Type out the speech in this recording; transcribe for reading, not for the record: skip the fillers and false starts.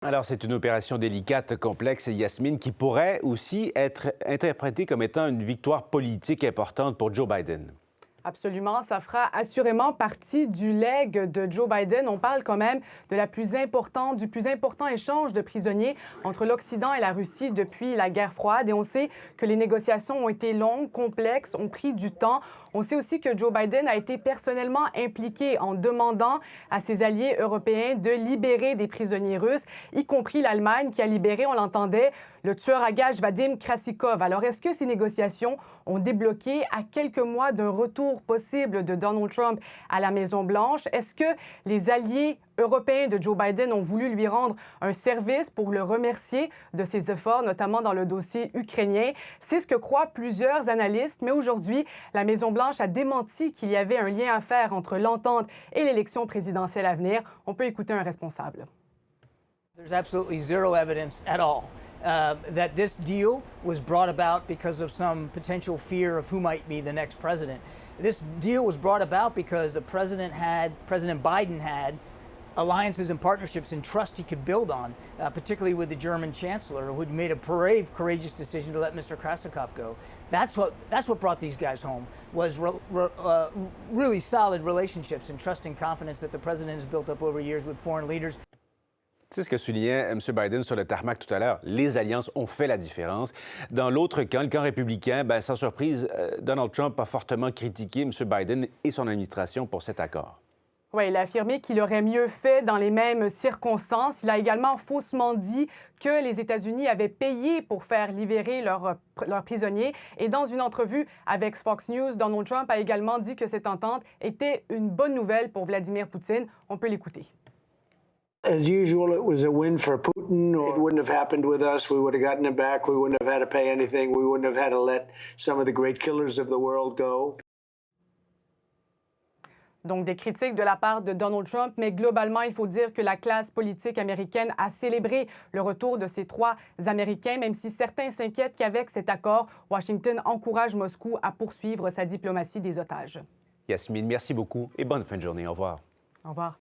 Alors, c'est une opération délicate, complexe, Yasmine, qui pourrait aussi être interprétée comme étant une victoire politique importante pour Joe Biden. Absolument, ça fera assurément partie du legs de Joe Biden. On parle quand même de du plus important échange de prisonniers entre l'Occident et la Russie depuis la guerre froide. Et on sait que les négociations ont été longues, complexes, ont pris du temps. On sait aussi que Joe Biden a été personnellement impliqué en demandant à ses alliés européens de libérer des prisonniers russes, y compris l'Allemagne qui a libéré, on l'entendait, le tueur à gages Vadim Krasikov. Alors, est-ce que ces négociations ont débloqué à quelques mois d'un retour possible de Donald Trump à la Maison-Blanche? Est-ce que les alliés européens de Joe Biden ont voulu lui rendre un service pour le remercier de ses efforts, notamment dans le dossier ukrainien? C'est ce que croient plusieurs analystes, mais aujourd'hui, la Maison-Blanche a démenti qu'il y avait un lien à faire entre l'entente et l'élection présidentielle à venir. On peut écouter un responsable. There's absolutely zero evidence at all that this deal was brought about because of some potential fear of who might be the next president. This deal was brought about because President Biden had alliances and partnerships and trust he could build on, particularly with the German chancellor, who had made a brave, courageous decision to let Mr. Krasikov go. That's what brought these guys home, was really solid relationships and trust and confidence that the president has built up over years with foreign leaders. C'est ce que soulignait M. Biden sur le tarmac tout à l'heure. Les alliances ont fait la différence. Dans l'autre camp, le camp républicain, sans surprise, Donald Trump a fortement critiqué M. Biden et son administration pour cet accord. Oui, il a affirmé qu'il aurait mieux fait dans les mêmes circonstances. Il a également faussement dit que les États-Unis avaient payé pour faire libérer leurs prisonniers. Et dans une entrevue avec Fox News, Donald Trump a également dit que cette entente était une bonne nouvelle pour Vladimir Poutine. On peut l'écouter. As usual, it was a win for Putin. It wouldn't have happened with us. We would have gotten it back. We wouldn't have had to pay anything. We wouldn't have had to let some of the great killers of the world go. Donc, des critiques de la part de Donald Trump, mais globalement, il faut dire que la classe politique américaine a célébré le retour de ces trois Américains, même si certains s'inquiètent qu'avec cet accord, Washington encourage Moscou à poursuivre sa diplomatie des otages. Yasmine, merci beaucoup et bonne fin de journée. Au revoir. Au revoir.